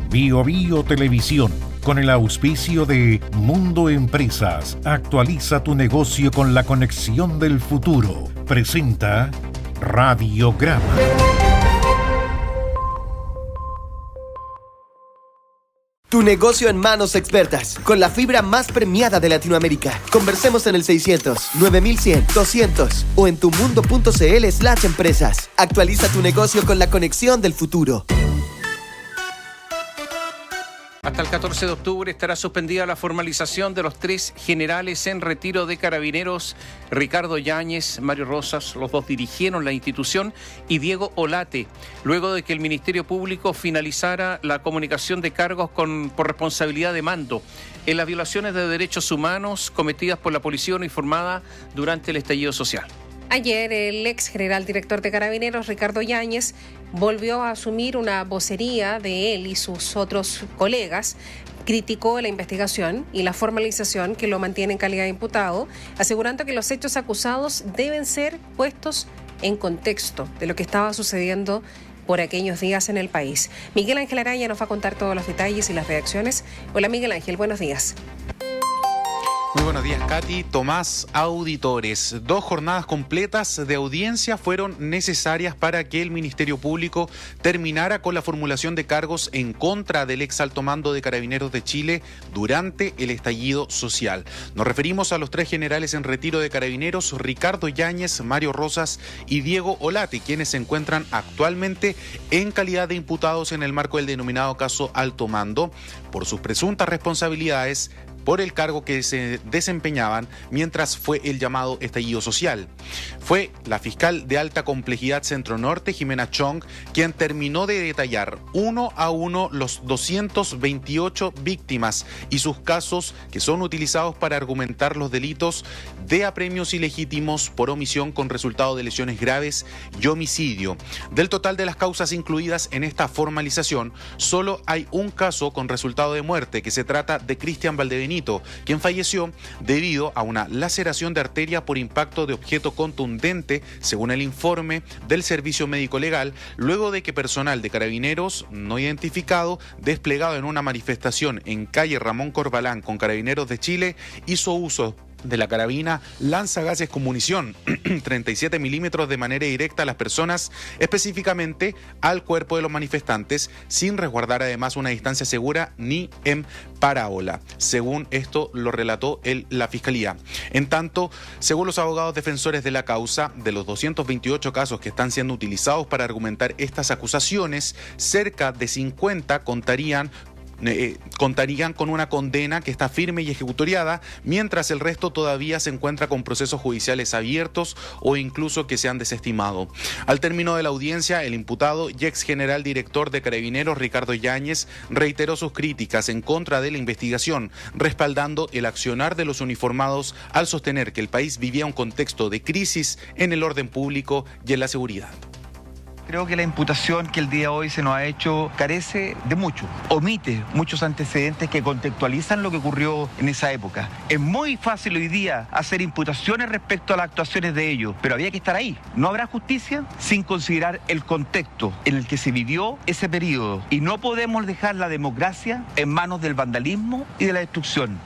Bio Bio Televisión, con el auspicio de Mundo Empresas, actualiza tu negocio con la conexión del futuro. Presenta Radiograma. Tu negocio en manos expertas, con la fibra más premiada de Latinoamérica. Conversemos en el 600 9100 200 o en tumundo.cl/empresas. Actualiza tu negocio con la conexión del futuro. Hasta el 14 de octubre estará suspendida la formalización de los 3 generales en retiro de Carabineros: Ricardo Yáñez, Mario Rosas, los 2 dirigieron la institución, y Diego Olate, luego de que el Ministerio Público finalizara la comunicación de cargos por responsabilidad de mando en las violaciones de derechos humanos cometidas por la policía uniformada durante el estallido social. Ayer, el ex general director de Carabineros, Ricardo Yáñez, volvió a asumir una vocería de él y sus otros colegas. Criticó la investigación y la formalización que lo mantiene en calidad de imputado, asegurando que los hechos acusados deben ser puestos en contexto de lo que estaba sucediendo por aquellos días en el país. Miguel Ángel Araya nos va a contar todos los detalles y las reacciones. Hola Miguel Ángel, buenos días. Muy buenos días, Katy. Tomás, auditores. 2 jornadas completas de audiencia fueron necesarias para que el Ministerio Público terminara con la formulación de cargos en contra del ex alto mando de Carabineros de Chile durante el estallido social. Nos referimos a los 3 generales en retiro de Carabineros: Ricardo Yáñez, Mario Rosas y Diego Olate, quienes se encuentran actualmente en calidad de imputados en el marco del denominado caso Alto Mando por sus presuntas responsabilidades por el cargo que se desempeñaban mientras fue el llamado estallido social. Fue la fiscal de alta complejidad Centro Norte, Jimena Chong, quien terminó de detallar uno a uno los 228 víctimas y sus casos que son utilizados para argumentar los delitos de apremios ilegítimos por omisión con resultado de lesiones graves y homicidio. Del total de las causas incluidas en esta formalización, solo hay un caso con resultado de muerte, que se trata de Cristian Valdebenito, quien falleció debido a una laceración de arteria por impacto de objeto contundente, según el informe del Servicio Médico Legal, luego de que personal de Carabineros no identificado, desplegado en una manifestación en calle Ramón Corbalán con Carabineros de Chile, hizo uso de la carabina lanzagases con munición 37 milímetros de manera directa a las personas, específicamente al cuerpo de los manifestantes, sin resguardar además una distancia segura ni en parábola. Según esto lo relató la Fiscalía. En tanto, según los abogados defensores de la causa, de los 228 casos que están siendo utilizados para argumentar estas acusaciones, cerca de 50 contarían con una condena que está firme y ejecutoriada, mientras el resto todavía se encuentra con procesos judiciales abiertos o incluso que se han desestimado. Al término de la audiencia, el imputado y ex general director de Carabineros, Ricardo Yáñez, reiteró sus críticas en contra de la investigación, respaldando el accionar de los uniformados al sostener que el país vivía un contexto de crisis en el orden público y en la seguridad. Creo que la imputación que el día de hoy se nos ha hecho carece de mucho, omite muchos antecedentes que contextualizan lo que ocurrió en esa época. Es muy fácil hoy día hacer imputaciones respecto a las actuaciones de ellos, pero había que estar ahí. No habrá justicia sin considerar el contexto en el que se vivió ese periodo, y no podemos dejar la democracia en manos del vandalismo y de la destrucción.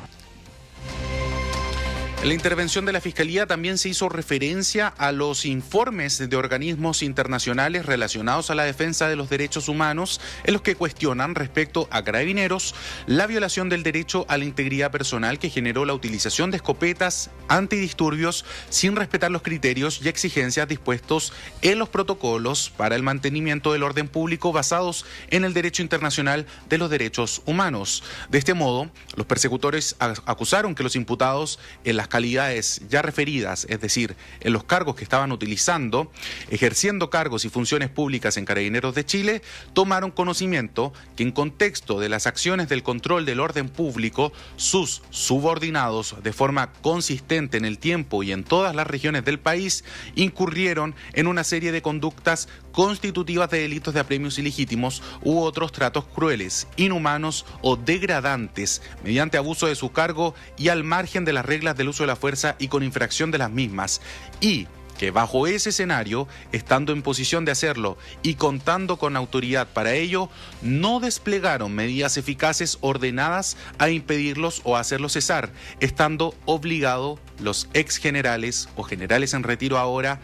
En la intervención de la Fiscalía también se hizo referencia a los informes de organismos internacionales relacionados a la defensa de los derechos humanos, en los que cuestionan respecto a Carabineros la violación del derecho a la integridad personal que generó la utilización de escopetas antidisturbios sin respetar los criterios y exigencias dispuestos en los protocolos para el mantenimiento del orden público basados en el derecho internacional de los derechos humanos. De este modo, los persecutores acusaron que los imputados en las calidades ya referidas, es decir, en los cargos que estaban utilizando, ejerciendo cargos y funciones públicas en Carabineros de Chile, tomaron conocimiento que en contexto de las acciones del control del orden público, sus subordinados, de forma consistente en el tiempo y en todas las regiones del país, incurrieron en una serie de conductas constitutivas de delitos de apremios ilegítimos u otros tratos crueles, inhumanos o degradantes, mediante abuso de su cargo y al margen de las reglas del uso de la fuerza y con infracción de las mismas, y que bajo ese escenario, estando en posición de hacerlo y contando con autoridad para ello, no desplegaron medidas eficaces ordenadas a impedirlos o a hacerlos cesar, estando obligados los ex generales o generales en retiro ahora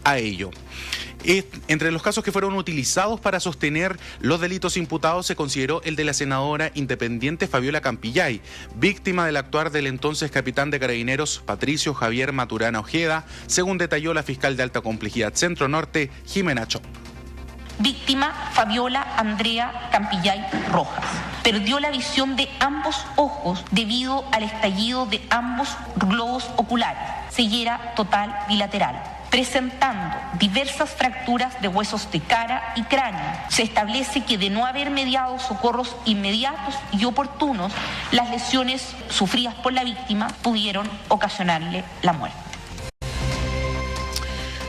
a ello. Entre los casos que fueron utilizados para sostener los delitos imputados se consideró el de la senadora independiente Fabiola Campillay, víctima del actuar del entonces capitán de Carabineros Patricio Javier Maturana Ojeda, según detalló la fiscal de alta complejidad Centro Norte, Jimena Cho. Víctima Fabiola Andrea Campillay Rojas. Perdió la visión de ambos ojos debido al estallido de ambos globos oculares, ceguera total bilateral, presentando diversas fracturas de huesos de cara y cráneo. Se establece que de no haber mediado socorros inmediatos y oportunos, las lesiones sufridas por la víctima pudieron ocasionarle la muerte.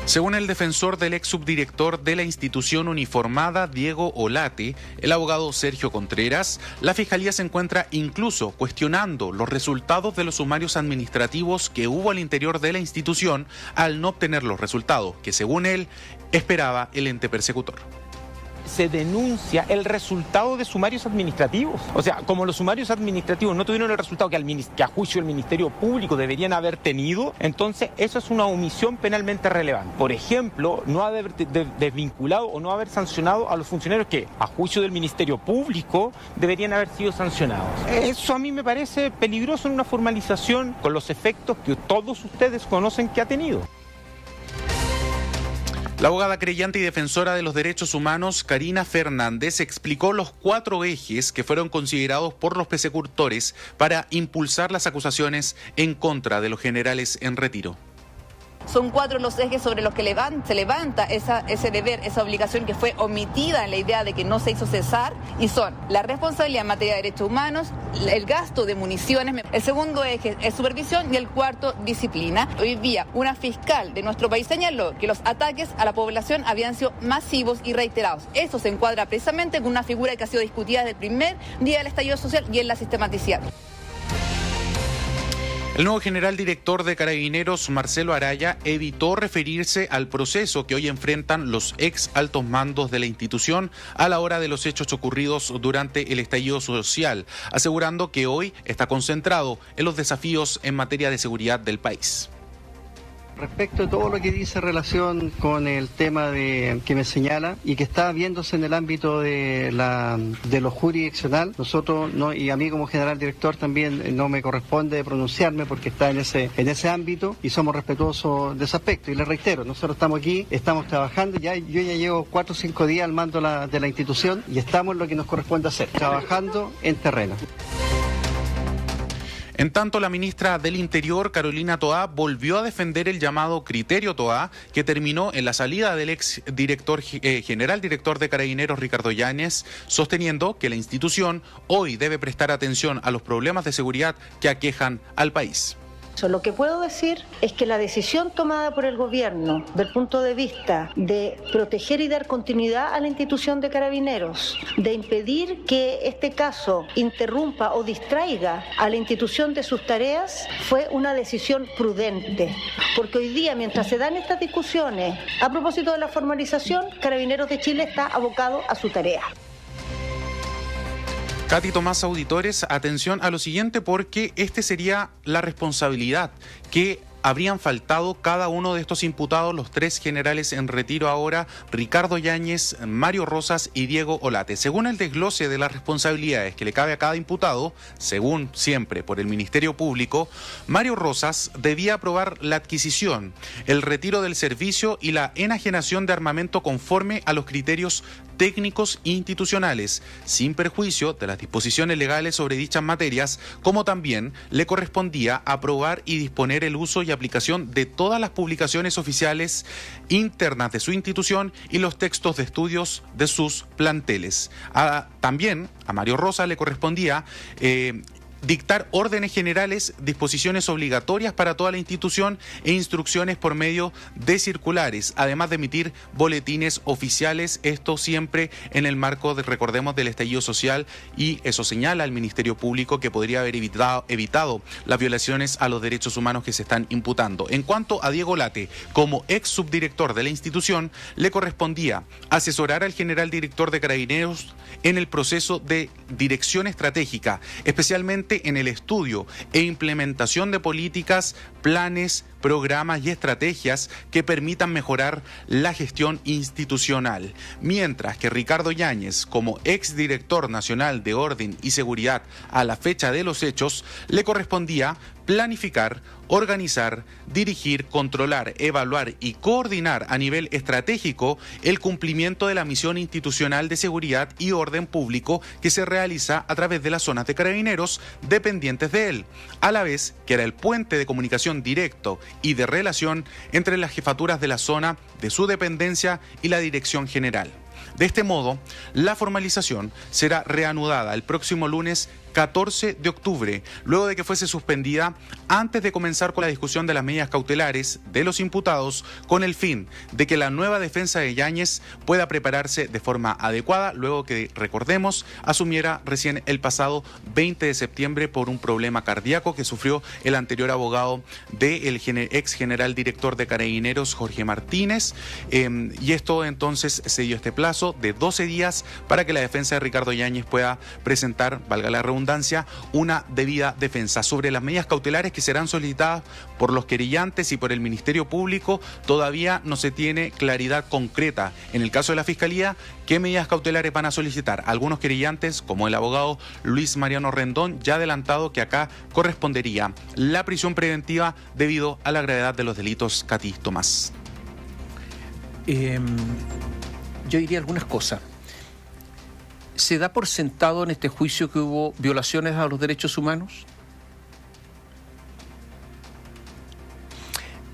Según el defensor del ex subdirector de la institución uniformada, Diego Olate, el abogado Sergio Contreras, la Fiscalía se encuentra incluso cuestionando los resultados de los sumarios administrativos que hubo al interior de la institución al no obtener los resultados que, según él, esperaba el ente persecutor. Se denuncia el resultado de sumarios administrativos. O sea, como los sumarios administrativos no tuvieron el resultado que a juicio del Ministerio Público deberían haber tenido, entonces eso es una omisión penalmente relevante. Por ejemplo, no haber desvinculado o no haber sancionado a los funcionarios que, a juicio del Ministerio Público, deberían haber sido sancionados. Eso a mí me parece peligroso en una formalización con los efectos que todos ustedes conocen que ha tenido. La abogada creyente y defensora de los derechos humanos, Karina Fernández, explicó los 4 ejes que fueron considerados por los persecutores para impulsar las acusaciones en contra de los generales en retiro. Son 4 los ejes sobre los que se levanta ese deber, esa obligación que fue omitida en la idea de que no se hizo cesar, y son la responsabilidad en materia de derechos humanos, el gasto de municiones, el segundo eje es supervisión y el cuarto disciplina. Hoy día una fiscal de nuestro país señaló que los ataques a la población habían sido masivos y reiterados. Eso se encuadra precisamente con una figura que ha sido discutida desde el primer día del estallido social y en la sistematicidad. El nuevo general director de Carabineros, Marcelo Araya, evitó referirse al proceso que hoy enfrentan los ex altos mandos de la institución a la hora de los hechos ocurridos durante el estallido social, asegurando que hoy está concentrado en los desafíos en materia de seguridad del país. Respecto a todo lo que dice en relación con el tema que me señala y que está viéndose en el ámbito de lo jurisdiccional, nosotros y a mí como general director también no me corresponde pronunciarme porque está en ese ámbito y somos respetuosos de ese aspecto. Y les reitero, nosotros estamos aquí, estamos trabajando, yo ya llevo 4 o 5 días al mando de la institución y estamos en lo que nos corresponde hacer, trabajando en terreno. En tanto, la ministra del Interior, Carolina Toá, volvió a defender el llamado criterio Toá, que terminó en la salida del ex general director de Carabineros, Ricardo Yáñez, sosteniendo que la institución hoy debe prestar atención a los problemas de seguridad que aquejan al país. Lo que puedo decir es que la decisión tomada por el gobierno del punto de vista de proteger y dar continuidad a la institución de Carabineros, de impedir que este caso interrumpa o distraiga a la institución de sus tareas, fue una decisión prudente. Porque hoy día, mientras se dan estas discusiones a propósito de la formalización, Carabineros de Chile está abocado a su tarea. Katy, Tomás, auditores, atención a lo siguiente porque sería la responsabilidad que habrían faltado cada uno de estos imputados, los 3 generales en retiro ahora, Ricardo Yáñez, Mario Rosas y Diego Olate. Según el desglose de las responsabilidades que le cabe a cada imputado, según siempre por el Ministerio Público, Mario Rosas debía aprobar la adquisición, el retiro del servicio y la enajenación de armamento conforme a los criterios técnicos institucionales, sin perjuicio de las disposiciones legales sobre dichas materias, como también le correspondía aprobar y disponer el uso y aplicación de todas las publicaciones oficiales internas de su institución y los textos de estudios de sus planteles. También a Mario Rosa le correspondía dictar órdenes generales, disposiciones obligatorias para toda la institución e instrucciones por medio de circulares, además de emitir boletines oficiales, esto siempre en el marco, recordemos, del estallido social, y eso señala al Ministerio Público que podría haber evitado las violaciones a los derechos humanos que se están imputando. En cuanto a Diego Late, como ex subdirector de la institución, le correspondía asesorar al general director de Carabineros en el proceso de dirección estratégica, especialmente en el estudio e implementación de políticas, planes, programas y estrategias que permitan mejorar la gestión institucional. Mientras que Ricardo Yáñez, como exdirector nacional de Orden y Seguridad a la fecha de los hechos, le correspondía planificar, organizar, dirigir, controlar, evaluar y coordinar a nivel estratégico el cumplimiento de la misión institucional de seguridad y orden público que se realiza a través de las zonas de Carabineros dependientes de él, a la vez que era el puente de comunicación directo y de relación entre las jefaturas de la zona de su dependencia y la dirección general. De este modo, la formalización será reanudada el próximo lunes 14 de octubre, luego de que fuese suspendida antes de comenzar con la discusión de las medidas cautelares de los imputados, con el fin de que la nueva defensa de Yáñez pueda prepararse de forma adecuada, luego que, recordemos, asumiera recién el pasado 20 de septiembre por un problema cardíaco que sufrió el anterior abogado del ex general director de Carabineros, Jorge Martínez, y esto entonces se dio este plazo de 12 días para que la defensa de Ricardo Yáñez pueda presentar, valga la redundancia, una debida defensa. Sobre las medidas cautelares que serán solicitadas por los querellantes y por el Ministerio Público, todavía no se tiene claridad concreta. En el caso de la Fiscalía, ¿qué medidas cautelares van a solicitar? Algunos querellantes, como el abogado Luis Mariano Rendón, ya ha adelantado que acá correspondería la prisión preventiva debido a la gravedad de los delitos. Katy Tomás. Yo diría algunas cosas. ¿Se da por sentado en este juicio que hubo violaciones a los derechos humanos?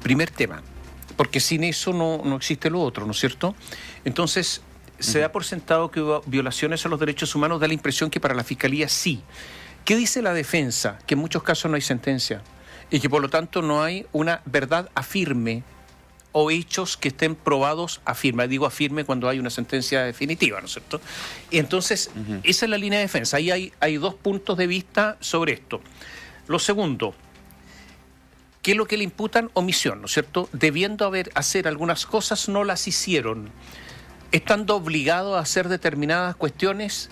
Primer tema, porque sin eso no existe lo otro, ¿no es cierto? Entonces, se da por sentado que hubo violaciones a los derechos humanos, da la impresión que para la Fiscalía sí. ¿Qué dice la defensa? Que en muchos casos no hay sentencia y que por lo tanto no hay una verdad afirme o hechos que estén probados a firme. Digo a firme cuando hay una sentencia definitiva, ¿no es cierto? Y entonces, esa es la línea de defensa. Ahí hay dos puntos de vista sobre esto. Lo segundo, ¿qué es lo que le imputan? Omisión, ¿no es cierto? Debiendo hacer algunas cosas, no las hicieron. Estando obligados a hacer determinadas cuestiones,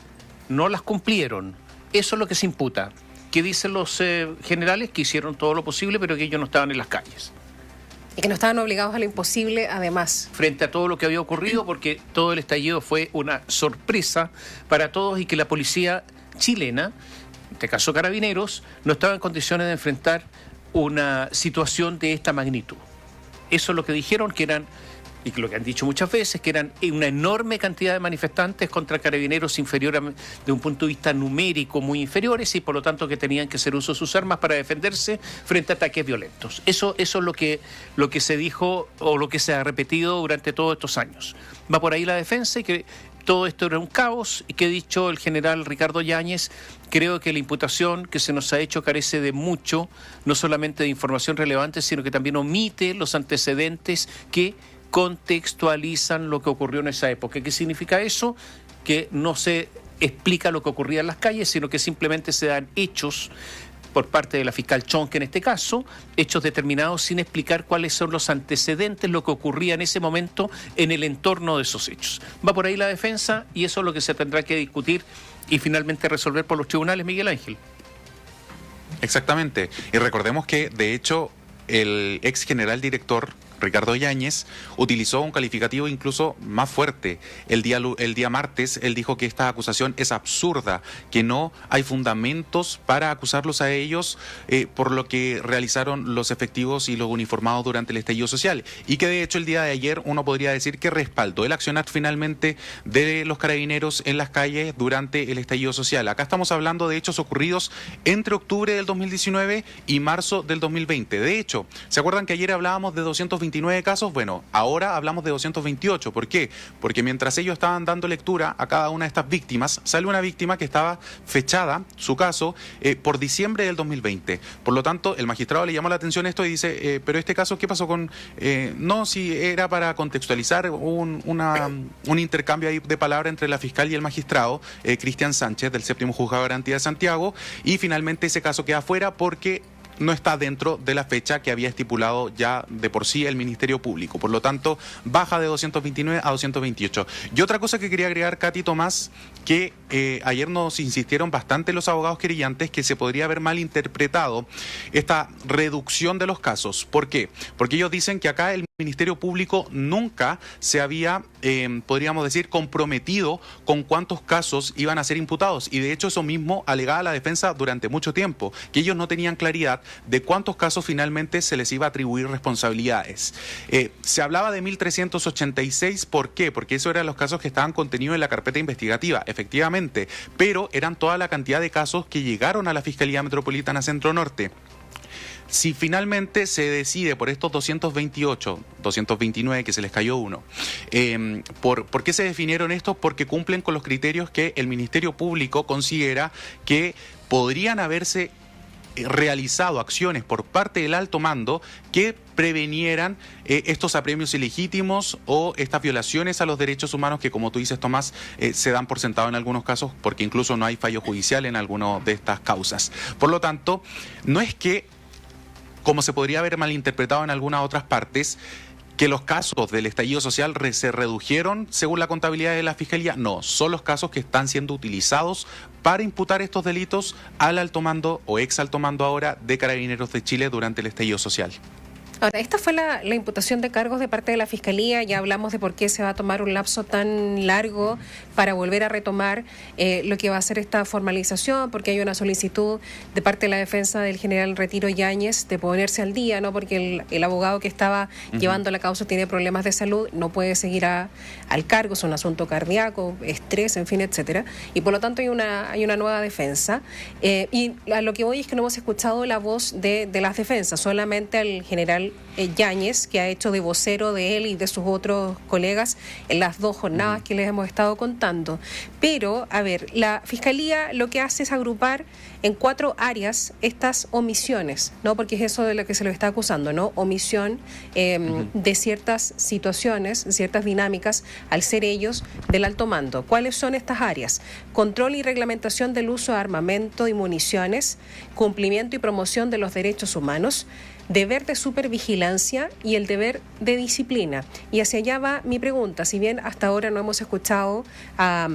no las cumplieron. Eso es lo que se imputa. ¿Qué dicen los generales? Que hicieron todo lo posible, pero que ellos no estaban en las calles. Y que no estaban obligados a lo imposible, además. Frente a todo lo que había ocurrido, porque todo el estallido fue una sorpresa para todos y que la policía chilena, en este caso Carabineros, no estaba en condiciones de enfrentar una situación de esta magnitud. Eso es lo que dijeron, que eran, y lo que han dicho muchas veces, que eran una enorme cantidad de manifestantes contra Carabineros de un punto de vista numérico muy inferiores y por lo tanto que tenían que hacer uso de sus armas para defenderse frente a ataques violentos. Eso es lo que se dijo o lo que se ha repetido durante todos estos años. Va por ahí la defensa y que todo esto era un caos y que, dicho el general Ricardo Yáñez, creo que la imputación que se nos ha hecho carece de mucho, no solamente de información relevante, sino que también omite los antecedentes que contextualizan lo que ocurrió en esa época. ¿Qué significa eso? Que no se explica lo que ocurría en las calles, sino que simplemente se dan hechos por parte de la fiscal Chonque en este caso, hechos determinados sin explicar cuáles son los antecedentes, lo que ocurría en ese momento en el entorno de esos hechos. Va por ahí la defensa y eso es lo que se tendrá que discutir y finalmente resolver por los tribunales, Miguel Ángel. Exactamente. Y recordemos que, de hecho, el ex general director Ricardo Yáñez utilizó un calificativo incluso más fuerte. El día martes él dijo que esta acusación es absurda, que no hay fundamentos para acusarlos a ellos por lo que realizaron los efectivos y los uniformados durante el estallido social, y que de hecho el día de ayer uno podría decir que respaldó el accionar finalmente de los carabineros en las calles durante el estallido social. Acá estamos hablando de hechos ocurridos entre octubre del 2019 y marzo del 2020. De hecho, ¿se acuerdan que ayer hablábamos de 225 229 casos, bueno, ahora hablamos de 228. ¿Por qué? Porque mientras ellos estaban dando lectura a cada una de estas víctimas, sale una víctima que estaba fechada, su caso, por diciembre del 2020. Por lo tanto, el magistrado le llamó la atención esto y dice, pero este caso, ¿qué pasó con...? No, si era para contextualizar un intercambio ahí de palabras entre la fiscal y el magistrado, Cristian Sánchez, del 7º Juzgado de Garantía de Santiago, y finalmente ese caso queda fuera porque no está dentro de la fecha que había estipulado ya de por sí el Ministerio Público. Por lo tanto, baja de 229 a 228. Y otra cosa que quería agregar, Katy, Tomás, que ayer nos insistieron bastante los abogados querellantes que se podría haber malinterpretado esta reducción de los casos. ¿Por qué? Porque ellos dicen que acá el Ministerio Público nunca se había, podríamos decir, comprometido con cuántos casos iban a ser imputados. Y de hecho eso mismo alegaba la defensa durante mucho tiempo, que ellos no tenían claridad de cuántos casos finalmente se les iba a atribuir responsabilidades. Se hablaba de 1.386, ¿por qué? Porque esos eran los casos que estaban contenidos en la carpeta investigativa, efectivamente, pero eran toda la cantidad de casos que llegaron a la Fiscalía Metropolitana Centro Norte. Si finalmente se decide por estos 228, 229 que se les cayó uno, ¿por qué se definieron estos? Porque cumplen con los criterios que el Ministerio Público considera que podrían haberse realizado acciones por parte del alto mando que prevenieran estos apremios ilegítimos o estas violaciones a los derechos humanos que, como tú dices, Tomás, se dan por sentado en algunos casos porque incluso no hay fallo judicial en alguna de estas causas. Por lo tanto, no es que, como se podría haber malinterpretado en algunas otras partes, que los casos del estallido social se redujeron según la contabilidad de la Fiscalía. No, son los casos que están siendo utilizados para imputar estos delitos al alto mando o ex alto mando ahora de Carabineros de Chile durante el estallido social. Ahora, esta fue la imputación de cargos de parte de la Fiscalía. Ya hablamos de por qué se va a tomar un lapso tan largo para volver a retomar lo que va a ser esta formalización, porque hay una solicitud de parte de la defensa del general Retiro Yáñez de ponerse al día, ¿no? Porque el abogado que estaba llevando la causa tiene problemas de salud, no puede seguir al cargo, es un asunto cardíaco, estrés, en fin, etcétera. Y por lo tanto hay una nueva defensa. Y a lo que voy es que no hemos escuchado la voz de las defensas, solamente al general Yáñez, que ha hecho de vocero de él y de sus otros colegas en las dos jornadas que les hemos estado contando. Pero, a ver, la Fiscalía lo que hace es agrupar en 4 áreas estas omisiones, ¿no? Porque es eso de lo que se lo está acusando, ¿no? Omisión de ciertas situaciones, ciertas dinámicas, al ser ellos del alto mando. ¿Cuáles son estas áreas? Control y reglamentación del uso de armamento y municiones, cumplimiento y promoción de los derechos humanos, deber de supervigilancia y el deber de disciplina. Y hacia allá va mi pregunta. Si bien hasta ahora no hemos escuchado a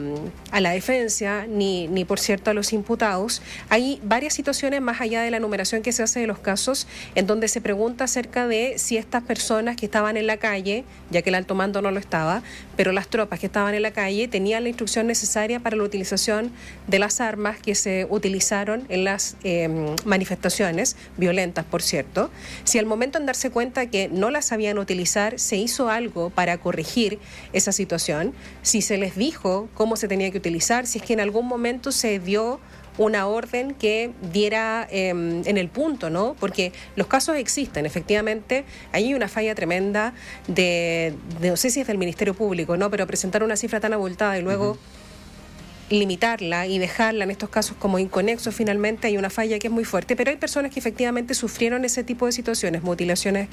la defensa ni por cierto a los imputados, hay varias situaciones más allá de la numeración que se hace de los casos en donde se pregunta acerca de si estas personas que estaban en la calle, ya que el alto mando no lo estaba, pero las tropas que estaban en la calle tenían la instrucción necesaria para la utilización de las armas que se utilizaron en las manifestaciones violentas, por cierto. Si al momento de darse cuenta que no las sabían utilizar, se hizo algo para corregir esa situación, si se les dijo cómo se tenía que utilizar, si es que en algún momento se dio una orden que diera en el punto, ¿no? Porque los casos existen, efectivamente, hay una falla tremenda de no sé si es del Ministerio Público, ¿no? Pero presentar una cifra tan abultada y luego limitarla y dejarla en estos casos como inconexo, finalmente hay una falla que es muy fuerte, pero hay personas que efectivamente sufrieron ese tipo de situaciones, mutilaciones,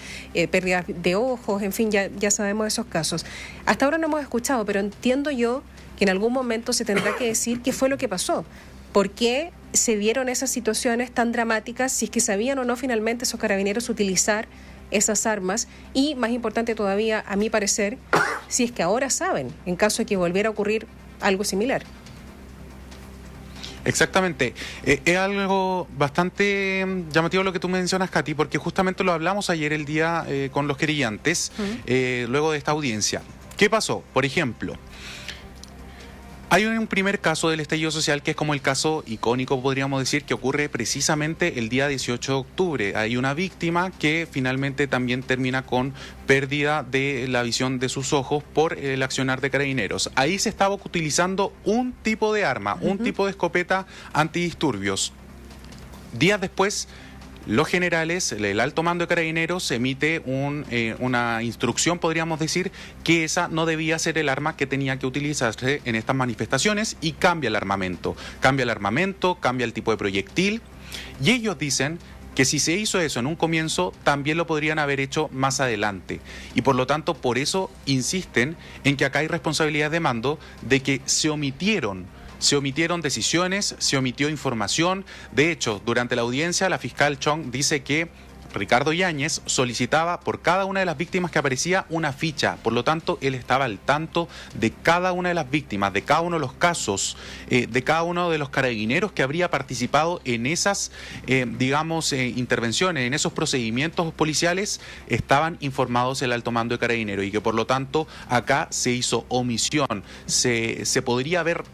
pérdidas de ojos, en fin, ya sabemos de esos casos. Hasta ahora no hemos escuchado, pero entiendo yo que en algún momento se tendrá que decir qué fue lo que pasó, por qué se dieron esas situaciones tan dramáticas, si es que sabían o no finalmente esos carabineros utilizar esas armas y, más importante todavía, a mi parecer, si es que ahora saben, en caso de que volviera a ocurrir algo similar. Exactamente. Es algo bastante llamativo lo que tú mencionas, Katy, porque justamente lo hablamos ayer el día con los querellantes, luego de esta audiencia. ¿Qué pasó? Por ejemplo, hay un primer caso del estallido social que es como el caso icónico, podríamos decir, que ocurre precisamente el día 18 de octubre. Hay una víctima que finalmente también termina con pérdida de la visión de sus ojos por el accionar de carabineros. Ahí se estaba utilizando un tipo de arma, un tipo de escopeta antidisturbios. Días después, los generales, el alto mando de Carabineros emite una instrucción, podríamos decir, que esa no debía ser el arma que tenía que utilizarse en estas manifestaciones, y cambia el armamento, cambia el tipo de proyectil, y ellos dicen que si se hizo eso en un comienzo, también lo podrían haber hecho más adelante. Y por lo tanto, por eso insisten en que acá hay responsabilidad de mando, de que se omitieron decisiones, se omitió información. De hecho, durante la audiencia, la fiscal Chong dice que Ricardo Yáñez solicitaba por cada una de las víctimas que aparecía una ficha. Por lo tanto, él estaba al tanto de cada una de las víctimas, de cada uno de los casos, de cada uno de los carabineros que habría participado en esas, intervenciones, en esos procedimientos policiales. Estaban informados el alto mando de Carabineros, y que por lo tanto acá se hizo omisión. Se podría haber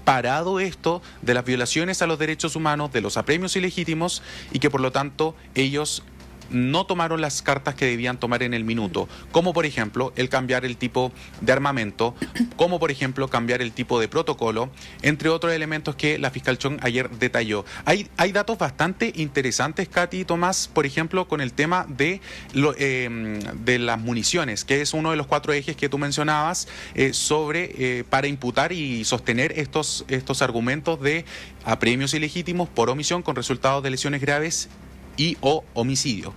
parado esto de las violaciones a los derechos humanos, de los apremios ilegítimos, y que por lo tanto ellos no tomaron las cartas que debían tomar en el minuto, como por ejemplo el cambiar el tipo de armamento, como por ejemplo cambiar el tipo de protocolo, entre otros elementos que la fiscal Chong ayer detalló. Hay datos bastante interesantes, Katy y Tomás, por ejemplo con el tema de las municiones, que es uno de los 4 ejes que tú mencionabas para imputar y sostener estos argumentos de apremios ilegítimos por omisión con resultados de lesiones graves y o homicidio.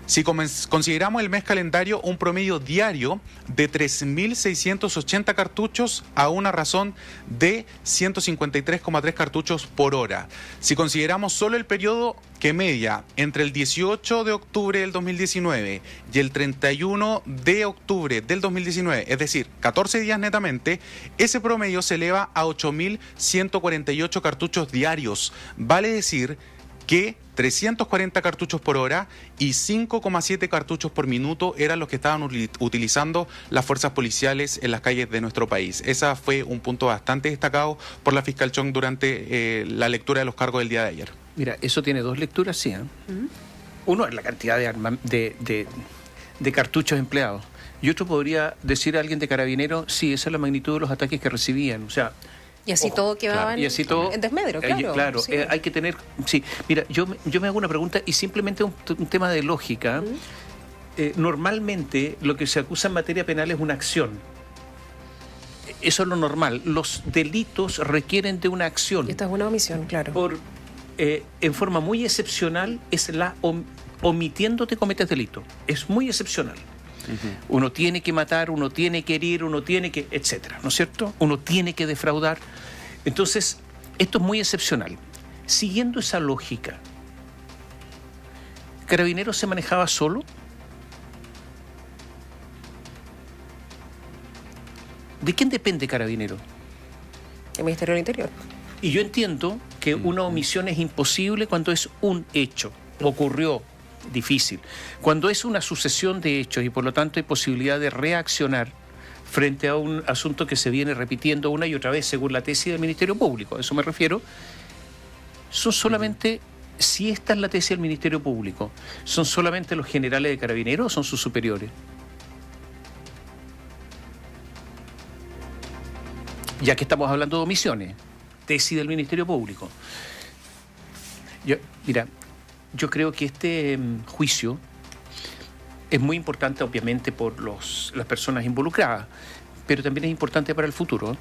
Si consideramos el mes calendario, un promedio diario de 3.680 cartuchos a una razón de 153,3 cartuchos por hora. Si consideramos solo el periodo que media entre el 18 de octubre del 2019 y el 31 de octubre del 2019, es decir, 14 días netamente, ese promedio se eleva a 8.148 cartuchos diarios. Vale decir que 340 cartuchos por hora y 5,7 cartuchos por minuto eran los que estaban utilizando las fuerzas policiales en las calles de nuestro país. Ese fue un punto bastante destacado por la fiscal Chong durante la lectura de los cargos del día de ayer. Mira, eso tiene 2 lecturas, sí. Uno es la cantidad de cartuchos empleados. Y otro podría decir a alguien de Carabineros, sí, esa es la magnitud de los ataques que recibían. O sea, y así todo quedaba en desmedro, claro. Claro, sí. Hay que tener... Sí, mira, yo me hago una pregunta y simplemente un tema de lógica. Normalmente lo que se acusa en materia penal es una acción. Eso es lo normal. Los delitos requieren de una acción. Y esta es una omisión, claro. En forma muy excepcional, es la omitiéndote cometes delito. Es muy excepcional. Uno tiene que matar, uno tiene que herir, uno tiene que, etcétera, ¿no es cierto? Uno tiene que defraudar. Entonces, esto es muy excepcional. Siguiendo esa lógica, ¿Carabineros se manejaba solo? ¿De quién depende Carabineros? El Ministerio del Interior. Y yo entiendo que una omisión es imposible cuando es un hecho, ocurrió. Difícil. Cuando es una sucesión de hechos y por lo tanto hay posibilidad de reaccionar frente a un asunto que se viene repitiendo una y otra vez según la tesis del Ministerio Público, a eso me refiero, son solamente, si esta es la tesis del Ministerio Público, ¿son solamente los generales de Carabineros o son sus superiores? Ya que estamos hablando de omisiones, tesis del Ministerio Público. Yo creo que este juicio es muy importante, obviamente, por las personas involucradas, pero también es importante para el futuro,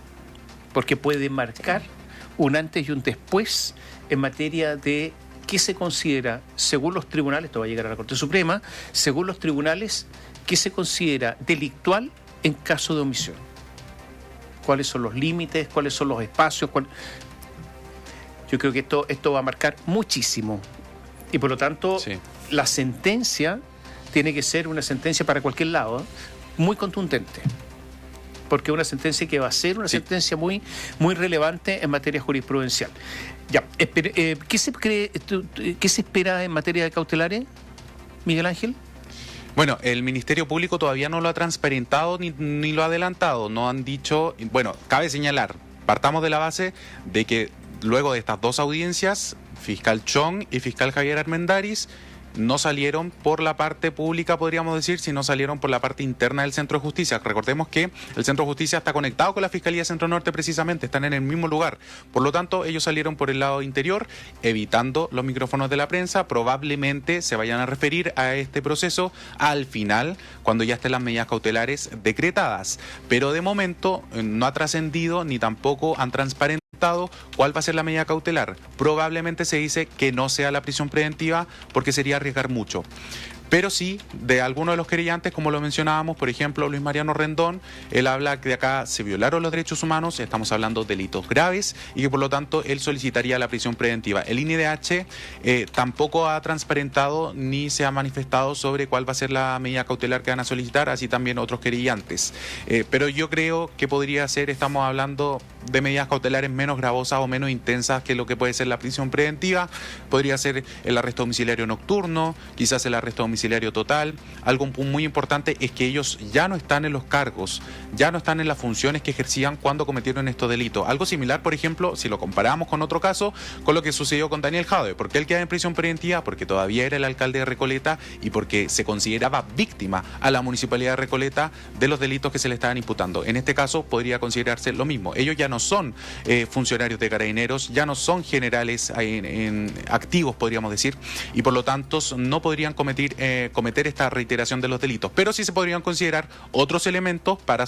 porque puede marcar un antes y un después en materia de qué se considera, según los tribunales, esto va a llegar a la Corte Suprema, según los tribunales, qué se considera delictual en caso de omisión. ¿Cuáles son los límites? ¿Cuáles son los espacios? Yo creo que esto va a marcar muchísimo. Y por lo tanto, la sentencia tiene que ser una sentencia para cualquier lado, muy contundente. Porque es una sentencia que va a ser una sentencia muy, muy relevante en materia jurisprudencial. Ya, ¿qué se espera en materia de cautelares, Miguel Ángel? Bueno, el Ministerio Público todavía no lo ha transparentado ni lo ha adelantado. No han dicho... Bueno, cabe señalar, partamos de la base de que luego de estas 2 audiencias, fiscal Chong y fiscal Javier Armendáriz no salieron por la parte pública, podríamos decir, sino salieron por la parte interna del Centro de Justicia. Recordemos que el Centro de Justicia está conectado con la Fiscalía Centro Norte precisamente, están en el mismo lugar. Por lo tanto, ellos salieron por el lado interior, evitando los micrófonos de la prensa. Probablemente se vayan a referir a este proceso al final, cuando ya estén las medidas cautelares decretadas. Pero de momento no ha trascendido ni tampoco han transparentado cuál va a ser la medida cautelar. Probablemente se dice que no sea la prisión preventiva porque sería arriesgar mucho. Pero sí, de algunos de los querellantes, como lo mencionábamos, por ejemplo, Luis Mariano Rendón, él habla que de acá se violaron los derechos humanos, estamos hablando de delitos graves, y que por lo tanto él solicitaría la prisión preventiva. El INDH tampoco ha transparentado ni se ha manifestado sobre cuál va a ser la medida cautelar que van a solicitar, así también otros querellantes. Pero yo creo que podría ser, estamos hablando de medidas cautelares menos gravosas o menos intensas que lo que puede ser la prisión preventiva. Podría ser el arresto domiciliario nocturno, quizás el arresto domiciliario total. Algo muy importante es que ellos ya no están en los cargos, ya no están en las funciones que ejercían cuando cometieron estos delitos. Algo similar, por ejemplo, si lo comparamos con otro caso, con lo que sucedió con Daniel Jadwe. ¿Por qué él queda en prisión preventiva? Porque todavía era el alcalde de Recoleta y porque se consideraba víctima a la municipalidad de Recoleta de los delitos que se le estaban imputando. En este caso podría considerarse lo mismo. Ellos ya no son funcionarios de Carabineros, ya no son generales activos, podríamos decir, y por lo tanto no podrían cometer esta reiteración de los delitos, pero sí se podrían considerar otros elementos para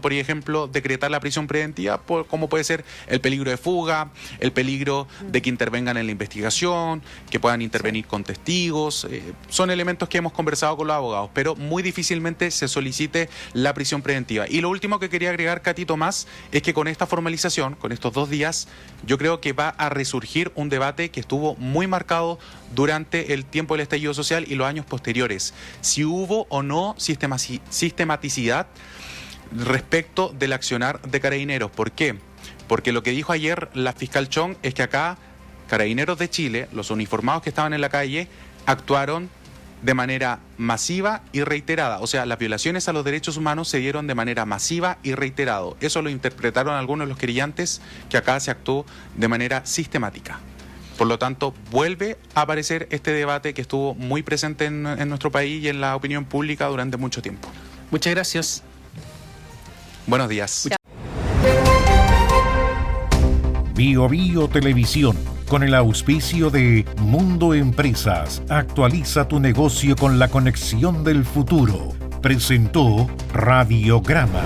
por ejemplo, decretar la prisión preventiva, como puede ser el peligro de fuga, el peligro de que intervengan en la investigación, que puedan intervenir con testigos. Son elementos que hemos conversado con los abogados, pero muy difícilmente se solicite la prisión preventiva. Y lo último que quería agregar, Catito, más, es que con esta formalización, con estos 2 días, yo creo que va a resurgir un debate que estuvo muy marcado durante el tiempo del estallido social y los años posteriores. Si hubo o no sistematicidad respecto del accionar de Carabineros. ¿Por qué? Porque lo que dijo ayer la fiscal Chong es que acá Carabineros de Chile, los uniformados que estaban en la calle, actuaron de manera masiva y reiterada. O sea, las violaciones a los derechos humanos se dieron de manera masiva y reiterada. Eso lo interpretaron algunos de los querellantes, que acá se actuó de manera sistemática. Por lo tanto, vuelve a aparecer este debate que estuvo muy presente en nuestro país y en la opinión pública durante mucho tiempo. Muchas gracias. Buenos días. Bio Bio Televisión, con el auspicio de Mundo Empresas, actualiza tu negocio con la conexión del futuro. Presentó Radiograma.